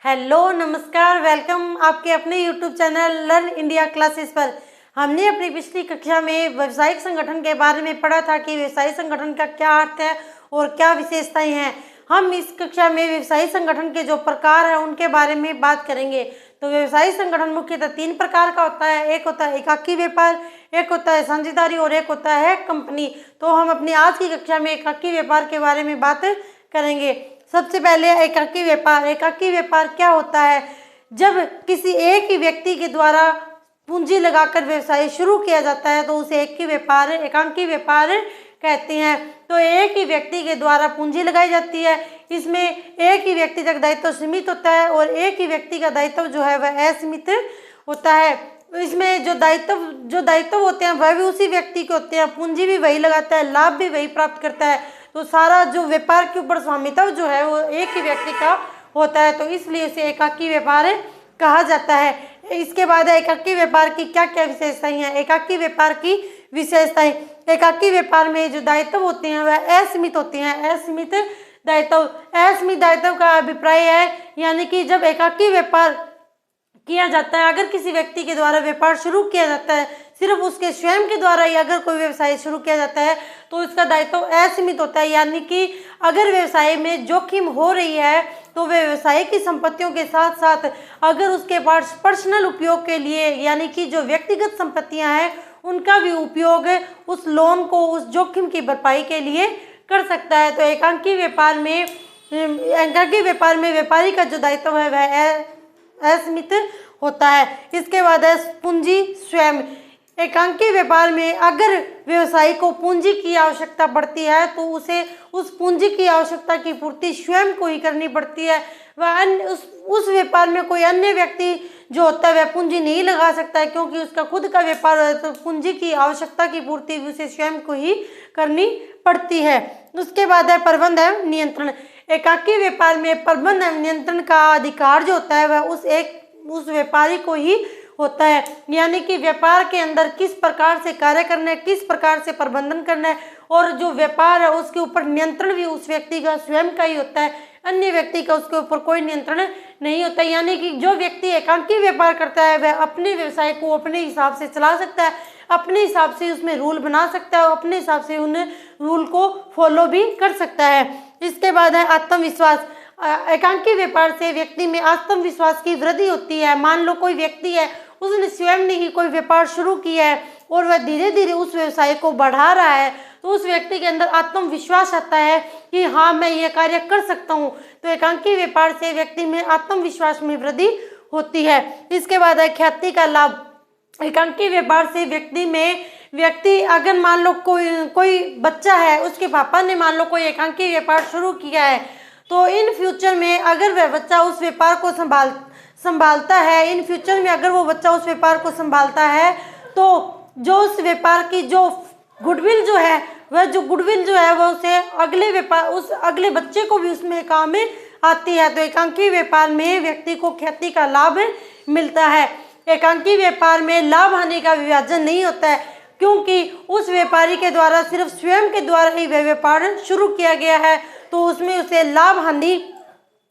Hello नमस्कार, welcome आपके अपने YouTube channel learn India classes पर। हमने अपनी पिछली कक्षा में व्यवसायिक संगठन के बारे में पढ़ा था कि व्यवसायिक संगठन का क्या अर्थ है और क्या विशेषताएं हैं। हम इस कक्षा में व्यवसायिक संगठन के जो प्रकार हैं उनके बारे में बात करेंगे। तो व्यवसायिक संगठन मुख्यतः 3 प्रकार का होता है। एक होता है एकाकी व्यापार, एक होता है साझेदारी और एक होता है कंपनी। तो हम अपनी आज की कक्षा में एकाकी व्यापार के बारे में बात करेंगे। सबसे पहले एकाकी व्यापार। एकाकी व्यापार क्या होता है? जब किसी एक ही व्यक्ति के द्वारा पूंजी लगाकर व्यवसाय शुरू किया जाता है तो उसे एकांकी व्यापार कहते हैं। तो एक ही व्यक्ति के द्वारा पूंजी लगाई जाती है। इसमें एक ही व्यक्ति तक दायित्व सीमित होता है और एक ही व्यक्ति का दायित्व जो है वह असीमित होता है। इसमें जो दायित्व होते हैं वह भी उसी व्यक्ति के होते हैं। पूंजी भी वही लगाता है, लाभ भी वही प्राप्त करता है। तो सारा जो व्यापार के ऊपर स्वामित्व जो है वो एक ही व्यक्ति का होता है, तो इसलिए उसे एकाकी व्यापार कहा जाता है। इसके बाद एकाकी व्यापार की क्या क्या विशेषताएं हैं। एकाकी व्यापार की विशेषताएं, एकाकी व्यापार में जो दायित्व होते हैं वह असीमित होते हैं। असीमित दायित्व का अभिप्राय है यानी कि जब एकाकी व्यापार किया जाता है, अगर किसी व्यक्ति के द्वारा व्यापार शुरू किया जाता है, सिर्फ उसके स्वयं के द्वारा ही अगर कोई व्यवसाय शुरू किया जाता है तो इसका दायित्व असीमित होता है। यानी कि अगर व्यवसाय में जोखिम हो रही है तो व्यवसाय की संपत्तियों के साथ साथ अगर उसके पास पर्सनल उपयोग के लिए यानी कि जो व्यक्तिगत संपत्तियां हैं उनका भी उपयोग उस लोन को, उस जोखिम की भरपाई के लिए कर सकता है। तो एकाकी व्यापार में व्यापारी का जो दायित्व है वह असीमित होता है। इसके बाद है पूंजी स्वयं। एकांकी व्यापार में अगर व्यवसायी को पूंजी की आवश्यकता पड़ती है तो उसे उस पूंजी की आवश्यकता की पूर्ति स्वयं को ही करनी पड़ती है। वह उस व्यापार में कोई अन्य व्यक्ति जो होता है वह पूंजी नहीं लगा सकता है, क्योंकि उसका खुद का व्यापार है। तो पूंजी की आवश्यकता की पूर्ति भी उसे स्वयं को ही करनी पड़ती है। उसके बाद है प्रबंध एवं नियंत्रण। एकाकी व्यापार में प्रबंध एवं नियंत्रण का अधिकार जो होता है वह उस व्यापारी को ही होता है। यानी कि व्यापार के अंदर किस प्रकार से कार्य करना है, किस प्रकार से प्रबंधन करना है, और जो व्यापार है उसके ऊपर नियंत्रण भी उस व्यक्ति का स्वयं का ही होता है। अन्य व्यक्ति का उसके ऊपर कोई नियंत्रण नहीं होता। यानी कि जो व्यक्ति एकांकी व्यापार करता है वह अपने व्यवसाय को अपने हिसाब से चला सकता है, अपने हिसाब से उसमें रूल बना सकता है और अपने हिसाब से उन रूल को फॉलो भी कर सकता है। इसके बाद है आत्मविश्वास। एकांकी व्यापार से व्यक्ति में आत्मविश्वास की वृद्धि होती है। मान लो कोई व्यक्ति है, उसने स्वयं ने ही कोई व्यापार शुरू किया है और वह धीरे धीरे उस व्यवसाय को बढ़ा रहा है, तो उस व्यक्ति के अंदर आत्मविश्वास आता है कि हाँ मैं ये कार्य कर सकता हूँ। तो एकांकी व्यापार से व्यक्ति में आत्मविश्वास में वृद्धि होती है। इसके बाद है ख्याति का लाभ। एकांकी व्यापार से व्यक्ति अगर मान लो कोई बच्चा है, उसके पापा ने मान लो कोई एकांकी व्यापार शुरू किया है, तो इन फ्यूचर में अगर वह बच्चा उस व्यापार को संभालता है, इन फ्यूचर में अगर वो बच्चा उस व्यापार को संभालता है तो जो उस व्यापार की जो गुडविल जो है वह उसे उस अगले बच्चे को भी उसमें काम में आती है। तो एकांकी व्यापार में व्यक्ति को ख्याति का लाभ मिलता है। एकांकी व्यापार में लाभ हानि का विभाजन नहीं होता है, क्योंकि उस व्यापारी के द्वारा सिर्फ स्वयं के द्वारा ही वह व्यापार शुरू किया गया है, तो उसमें उसे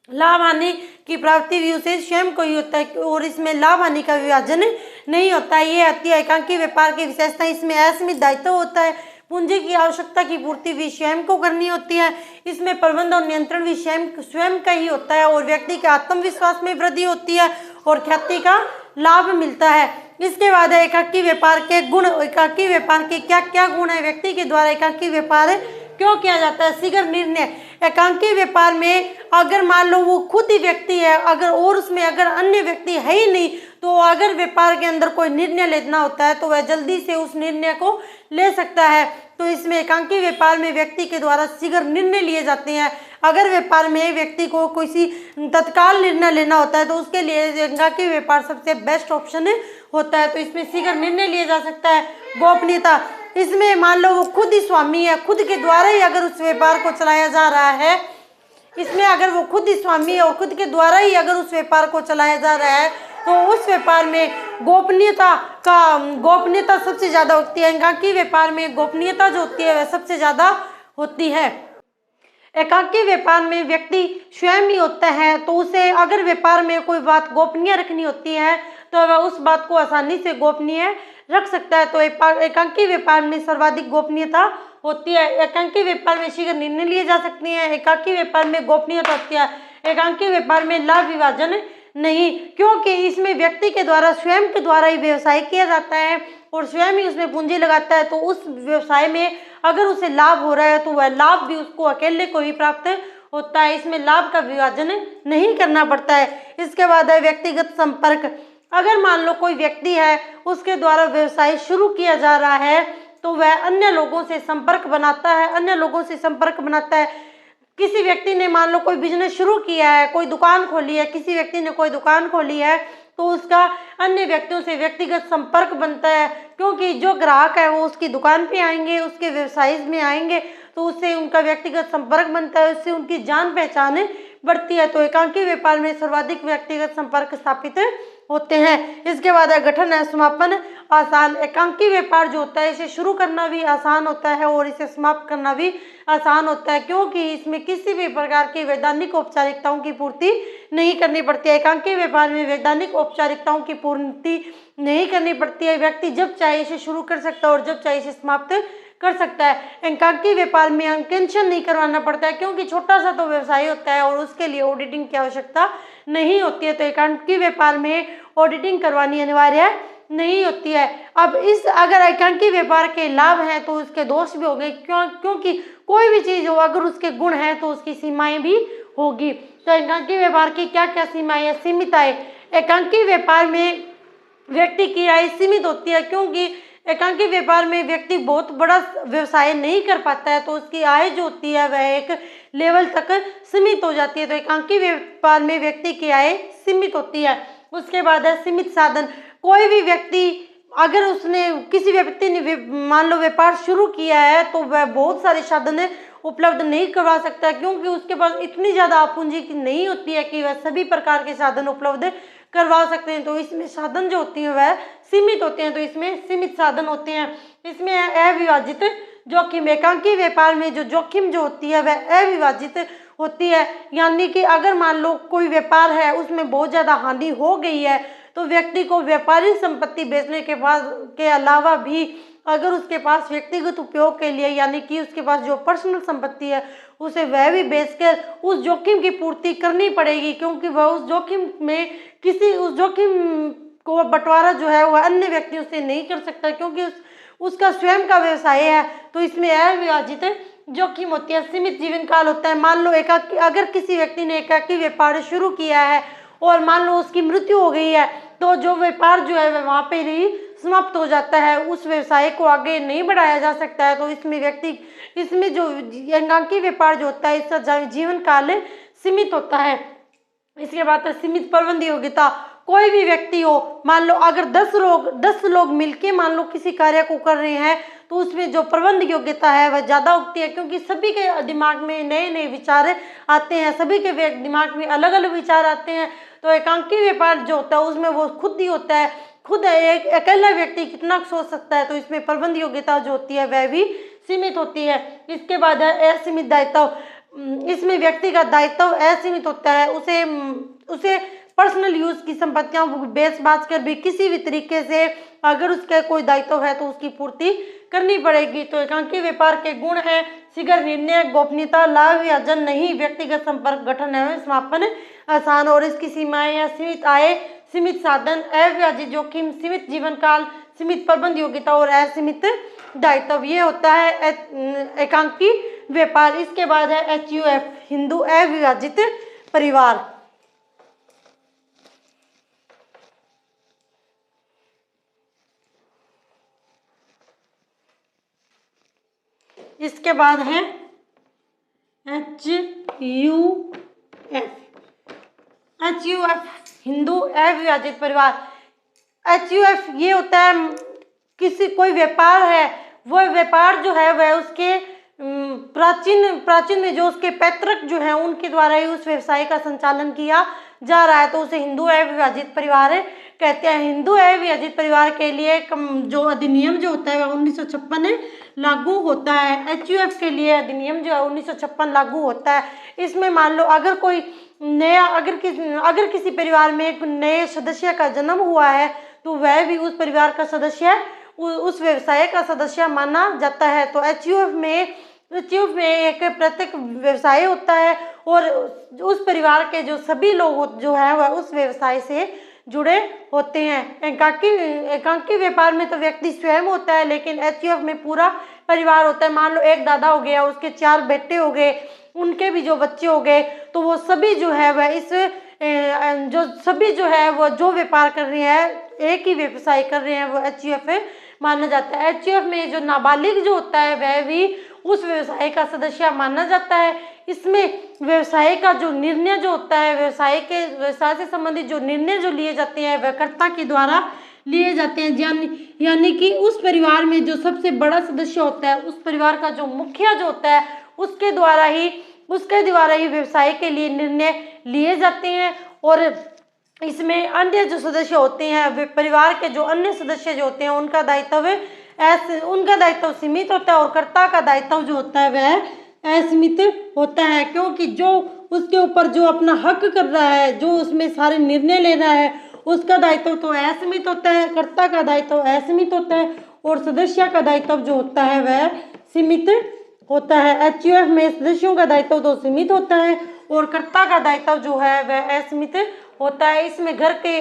लाभ हानि की प्राप्ति भी उसे स्वयं को ही होता है और इसमें लाभ हानि का विभाजन नहीं होता है। ये आती है एकांकी व्यापार की विशेषता। इसमें असीमित दायित्व होता है, पूंजी की आवश्यकता की पूर्ति भी स्वयं को करनी होती है, इसमें प्रबंध और नियंत्रण भी स्वयं का ही होता है और व्यक्ति के आत्मविश्वास में वृद्धि होती है और ख्याति का लाभ मिलता है। इसके बाद है एकाकी व्यापार के गुण। एकाकी व्यापार के क्या क्या गुण है, व्यक्ति के द्वारा एकाकी व्यापार क्यों किया जाता है। शीघ्र निर्णय। एकांकी व्यापार में अगर मान लो वो खुद ही व्यक्ति है और उसमें अगर अन्य व्यक्ति है ही नहीं, तो अगर व्यापार के अंदर कोई निर्णय लेना होता है तो वह जल्दी से उस निर्णय को ले सकता है। तो इसमें एकांकी व्यापार में व्यक्ति के द्वारा शीघ्र निर्णय लिए जाते हैं। अगर व्यापार में व्यक्ति को किसी तत्काल निर्णय लेना होता है तो उसके लिए एकांकी व्यापार सबसे बेस्ट ऑप्शन होता है। तो इसमें शीघ्र निर्णय लिया जा सकता है। गोपनीयता। इसमें मान लो वो खुद ही स्वामी है, खुद के द्वारा ही अगर उस व्यापार को चलाया जा रहा है, इसमें अगर वो खुद ही स्वामी है और खुद के द्वारा ही अगर उस व्यापार को चलाया जा रहा है तो उस व्यापार में गोपनीयता सबसे ज़्यादा होती है। एकांकी व्यापार में गोपनीयता जो होती है वह सबसे ज़्यादा होती है। एकाकी व्यापार में व्यक्ति स्वयं ही होता है, तो उसे अगर व्यापार में कोई बात गोपनीय रखनी होती है तो वह उस बात को आसानी से गोपनीय रख सकता है। तो एकांकी व्यापार में सर्वाधिक गोपनीयता होती है। एकांकी व्यापार में शीघ्र निर्णय लिए जा सकते हैं। एकाकी व्यापार में गोपनीयता होती है। एकांकी व्यापार में लाभ विभाजन नहीं, क्योंकि इसमें व्यक्ति के द्वारा स्वयं के द्वारा ही व्यवसाय किया जाता है और स्वयं ही उसमें पूंजी लगाता है। तो उस व्यवसाय में अगर उसे लाभ हो रहा है तो वह लाभ भी उसको अकेले को ही प्राप्त होता है। इसमें लाभ का विभाजन नहीं करना पड़ता है। इसके बाद है व्यक्तिगत संपर्क। अगर मान लो कोई व्यक्ति है, उसके द्वारा व्यवसाय शुरू किया जा रहा है, तो वह अन्य लोगों से संपर्क बनाता है। अन्य लोगों से संपर्क बनाता है। किसी व्यक्ति ने मान लो कोई बिजनेस शुरू किया है, कोई दुकान खोली है, किसी व्यक्ति ने कोई दुकान खोली है, तो उसका अन्य व्यक्तियों से व्यक्तिगत संपर्क बनता है, क्योंकि जो ग्राहक है वो उसकी दुकान पे आएंगे, उसके व्यवसाय में आएंगे, तो उससे उनका व्यक्तिगत संपर्क बनता है, उससे उनकी जान पहचान बढ़ती है। तो एकांकी व्यापार में सर्वाधिक व्यक्तिगत संपर्क स्थापित होते हैं। इसके बाद है गठन है समापन आसान। एकांकी व्यापार जो होता है इसे शुरू करना भी आसान होता है और इसे समाप्त करना भी आसान होता है, क्योंकि इसमें किसी भी प्रकार की वैधानिक औपचारिकताओं की पूर्ति नहीं करनी पड़ती है। एकांकी व्यापार में वैधानिक औपचारिकताओं की पूर्ति नहीं करनी पड़ती है। व्यक्ति जब चाहे इसे शुरू कर सकता है और जब चाहे इसे समाप्त कर सकता है। एकांकी व्यापार में अंकेक्षण नहीं करवाना पड़ता है, क्योंकि छोटा सा तो व्यवसाय होता है और उसके लिए ऑडिटिंग की आवश्यकता नहीं होती है। तो एकांकी व्यापार में ऑडिटिंग करवानी अनिवार्य नहीं होती है। अब अगर एकांकी व्यापार के लाभ हैं तो उसके दोष भी होंगे, क्योंकि कोई भी चीज हो अगर उसके गुण हैं तो उसकी सीमाएं भी होगी। तो एकांकी व्यापार की क्या क्या सीमाएं हैं? सीमित आय। एकांकी व्यापार में व्यक्ति की आय सीमित होती है, क्योंकि एकांकी व्यापार में व्यक्ति बहुत बड़ा व्यवसाय नहीं कर पाता है, तो उसकी आय जो होती है वह एक लेवल तक सीमित हो जाती है। तो एकांकी व्यापार में व्यक्ति की आय सीमित होती है। उसके बाद है सीमित साधन। कोई भी व्यक्ति अगर उसने किसी व्यक्ति ने मान लो व्यापार शुरू किया है तो वह बहुत सारे साधन उपलब्ध नहीं करवा सकता, क्योंकि उसके पास इतनी ज़्यादा पूंजी की नहीं होती है कि वह सभी प्रकार के साधन उपलब्ध करवा सकते हैं। तो इसमें साधन जो होती हैं वह सीमित होते हैं। तो इसमें सीमित साधन होते हैं। इसमें अविभाजित जोखिम। एकांकी व्यापार में जो जोखिम जो होती है वह अविभाजित होती है, यानी कि अगर मान लो कोई व्यापार है उसमें बहुत ज़्यादा हानि हो गई है तो व्यक्ति को व्यापारिक संपत्ति बेचने के अलावा भी अगर उसके पास व्यक्तिगत उपयोग के लिए यानी कि उसके पास जो पर्सनल संपत्ति है उसे वह भी बेचकर उस जोखिम की पूर्ति करनी पड़ेगी, क्योंकि वह उस जोखिम को बंटवारा जो है वह अन्य व्यक्तियों से नहीं कर सकता, क्योंकि उसका स्वयं का व्यवसाय है। तो इसमें अविभाजित जोखिम होती है। सीमित जीवन काल होता है। मान लो अगर किसी व्यक्ति ने एकाकी व्यापार शुरू किया है और मान लो उसकी मृत्यु हो गई है, तो जो व्यापार जो है वहाँ पे ही समाप्त हो जाता है, उस व्यवसाय को आगे नहीं बढ़ाया जा सकता है। तो इसमें जो एकांकी व्यापार जो होता है इसका जीवन काल सीमित होता है। इसके बाद सीमित प्रबंध योग्यता। कोई भी व्यक्ति हो, मान लो अगर 10 लोग मिलके मान लो किसी कार्य को कर रहे हैं तो उसमें जो प्रबंध योग्यता है वह ज़्यादा उगती है, क्योंकि सभी के दिमाग में नए नए विचार आते हैं, सभी के दिमाग में अलग अलग विचार आते हैं। तो एकांकी व्यापार जो होता है उसमें वो खुद ही होता है, खुद एक अकेला व्यक्ति कितना सोच सकता है। तो इसमें प्रबंध योग्यता जो होती है वह भी सीमित होती है। इसके बाद है असीमित दायित्व। इसमें व्यक्ति का दायित्व असीमित होता है। उसे पर्सनल यूज की संपत्तियां बेच बाच कर भी किसी भी तरीके से अगर उसका कोई दायित्व है तो उसकी पूर्ति करनी पड़ेगी। तो एकांकी व्यापार के गुण है शीघ्र निर्णय, गोपनीयता, लाभ विभाजन नहीं, व्यक्तिगत संपर्क, गठन एवं समापन आसान। और इसकी सीमाएं हैं सीमित आय, सीमित साधन, अविभाजित जोखिम, सीमित जीवन काल, सीमित प्रबंध योग्यता और असीमित दायित्व। ये होता है एकांकी व्यापार। इसके बाद है HUF, हिंदू अविभाजित परिवार। इसके बाद है HUF, हिंदू अविभाजित परिवार। HUF ये होता है कोई व्यापार है, वह व्यापार जो है वह उसके प्राचीन में जो उसके पैतृक जो है उनके द्वारा ही उस व्यवसाय का संचालन किया जा रहा है, तो उसे हिंदू अविभाजित परिवार कहते हैं हिंदू एवं विभाजित परिवार के लिए जो अधिनियम जो होता है वह 1956 लागू होता है। एचयूएफ के लिए अधिनियम जो है 1956 लागू होता है। इसमें मान लो अगर कोई नया अगर किसी परिवार में एक नए सदस्य का जन्म हुआ है तो वह भी उस परिवार का सदस्य, उस व्यवसाय का सदस्य माना जाता है। तो एचयूएफ में एक प्रत्येक व्यवसाय होता है और उस परिवार के जो सभी लोग जो है वह उस व्यवसाय से जुड़े होते हैं। एकांकी व्यापार में तो व्यक्ति स्वयं होता है, लेकिन एचयूएफ में पूरा परिवार होता है। मान लो एक दादा हो गया, उसके 4 बेटे हो गए, उनके भी जो बच्चे हो गए, तो वो सभी जो है वह जो व्यापार कर रहे हैं, एक ही व्यवसाय कर रहे हैं, वो एचयूएफ माना जाता है। एचयूएफ में जो नाबालिग जो होता है वह भी उस व्यवसाय का सदस्य माना जाता है। इसमें व्यवसाय का जो निर्णय जो होता है, व्यवसाय से संबंधित जो निर्णय जो लिए जाते हैं वह कर्ता के द्वारा लिए जाते हैं। यानी कि उस परिवार में जो सबसे बड़ा सदस्य होता है, उस परिवार का जो मुखिया जो होता है, उसके द्वारा ही व्यवसाय के लिए निर्णय लिए जाते हैं। और इसमें अन्य जो सदस्य होते हैं, परिवार के जो अन्य सदस्य जो होते हैं, उनका दायित्व सीमित होता है और कर्ता का दायित्व जो होता है वह असीमित होता है, क्योंकि जो उसके ऊपर जो अपना हक कर रहा है, जो उसमें सारे निर्णय ले रहा है, उसका दायित्व तो असीमित होता है, कर्ता का दायित्व असीमित होता है और सदस्य का दायित्व जो होता है वह सीमित होता है। एचयूएफ में सदस्यों का दायित्व तो सीमित होता है और कर्ता का दायित्व जो है वह असीमित होता है। इसमें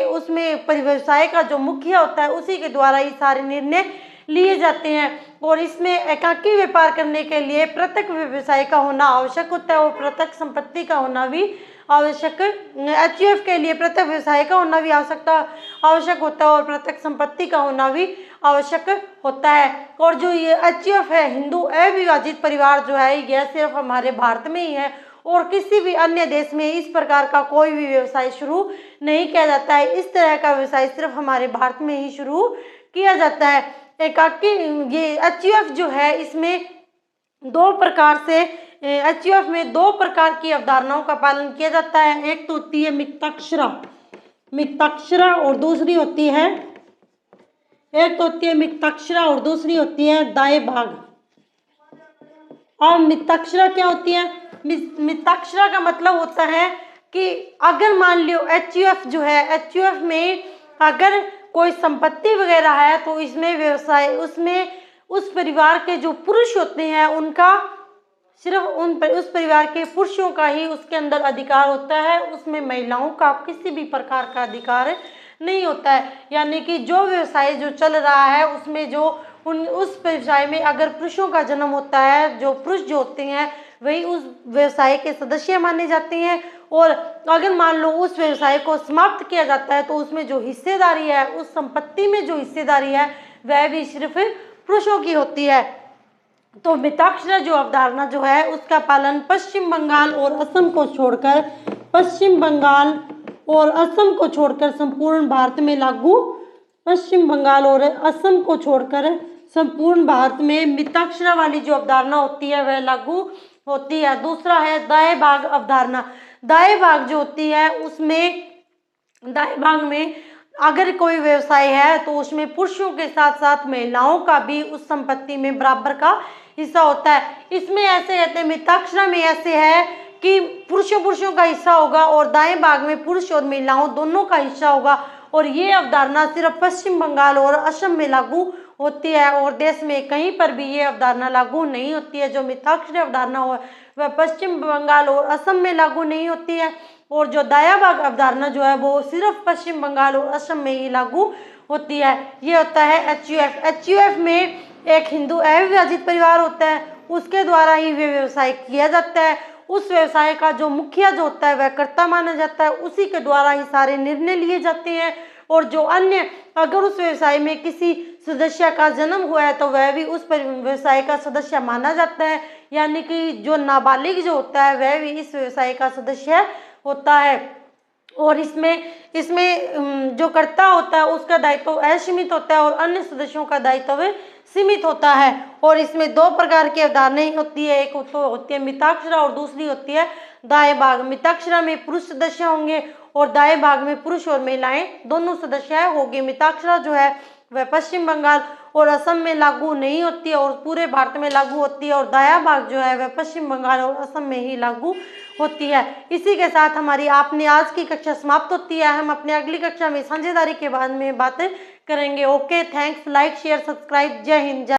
उसमें व्यवसाय का जो मुखिया होता है, उसी के द्वारा ही सारे निर्णय लिए जाते हैं। और इसमें एकाकी व्यापार करने के लिए प्रत्येक व्यवसाय का होना आवश्यक होता है और प्रत्येक संपत्ति का होना भी आवश्यक। एचयूएफ के लिए प्रत्येक व्यवसाय का होना भी आवश्यक होता है और प्रत्येक संपत्ति का होना भी आवश्यक होता है। और जो ये एचयूएफ है, हिंदू अविभाजित परिवार जो है, यह सिर्फ हमारे भारत में ही है और किसी भी अन्य देश में इस प्रकार का कोई भी व्यवसाय शुरू नहीं किया जाता है। इस तरह का व्यवसाय सिर्फ हमारे भारत में ही शुरू किया जाता है। ये एचयूएफ जो है, इसमें 2 प्रकार से एचयूएफ में 2 प्रकार की अवधारणाओं का पालन किया जाता है। एक तो होती है मित्ताक्षरा और दूसरी होती है दाएं भाग। और मित्ताक्षरा क्या होती है? मित्ताक्षरा का मतलब होता है कि अगर मान लो एचयूएफ जो है, एचयूएफ में अगर कोई संपत्ति वगैरह है तो इसमें व्यवसाय, उसमें उस परिवार के जो पुरुष होते हैं उनका सिर्फ उस परिवार के पुरुषों का ही उसके अंदर अधिकार होता है। उसमें महिलाओं का किसी भी प्रकार का अधिकार नहीं होता है। यानी कि जो व्यवसाय जो चल रहा है उसमें उस व्यवसाय में अगर पुरुषों का जन्म होता है, जो पुरुष जो होते हैं वही उस व्यवसाय के सदस्य माने जाते हैं। और अगर मान लो उस व्यवसाय को समाप्त किया जाता है तो उसमें जो हिस्सेदारी है, उस संपत्ति में जो हिस्सेदारी है, वह भी सिर्फ पुरुषों की होती है। तो मिताक्षरा जो अवधारणा जो है उसका पालन पश्चिम बंगाल और असम को छोड़कर संपूर्ण भारत में लागू। पश्चिम बंगाल और असम को छोड़कर संपूर्ण भारत में मिताक्षरा वाली जो अवधारणा होती है वह लागू होती है। दूसरा है दाएं भाग अवधारणा। दाएं भाग जो होती है उसमें, दाएं भाग में अगर कोई व्यवसाय है तो उसमें पुरुषों के साथ साथ महिलाओं का भी उस संपत्ति में बराबर का हिस्सा होता है। इसमें ऐसे कहते हैं, मिताक्षरा में ऐसे है कि पुरुषों का हिस्सा होगा और दाएं भाग में पुरुष और महिलाओं दोनों का हिस्सा होगा। और ये अवधारणा सिर्फ पश्चिम बंगाल और असम में लागू होती है और देश में कहीं पर भी ये अवधारणा लागू नहीं होती है। जो मिताक्षरी अवधारणा हो वह पश्चिम बंगाल और असम में लागू नहीं होती है और जो दायां भाग अवधारणा जो है वो सिर्फ पश्चिम बंगाल और असम में ही लागू होती है। ये होता है एचयूएफ। एचयूएफ में एक हिंदू अविभाजित परिवार होता है, उसके द्वारा ही वे व्यवसाय किया जाता है। उस व्यवसाय का जो मुखिया जो होता है वह कर्ता माना जाता है, उसी के द्वारा ही सारे निर्णय लिए जाते हैं। और जो अन्य, अगर उस व्यवसाय में किसी सदस्य का जन्म हुआ है तो वह भी उस व्यवसाय का सदस्य माना जाता है। यानी कि जो नाबालिग जो होता है वह भी इस व्यवसाय का सदस्य होता है। और इसमें जो कर्ता होता है उसका दायित्व असीमित होता है और अन्य सदस्यों का दायित्व सीमित होता है। और इसमें 2 प्रकार की अवधारणाएं होती है, एक तो होती है मिताक्षरा और दूसरी होती है दाएं भाग। मिताक्षरा में पुरुष सदस्य होंगे और दाएं भाग में पुरुष और महिलाएं दोनों सदस्य होगी। मिताक्षरा जो है वह पश्चिम बंगाल और असम में लागू नहीं होती है और पूरे भारत में लागू होती है, और दायां भाग जो है वह पश्चिम बंगाल और असम में ही लागू होती है। इसी के साथ हमारी आपने आज की कक्षा समाप्त होती है। हम अपने अगली कक्षा में साझेदारी के बारे में बातें करेंगे। Okay, thanks, like share subscribe. जय हिंद।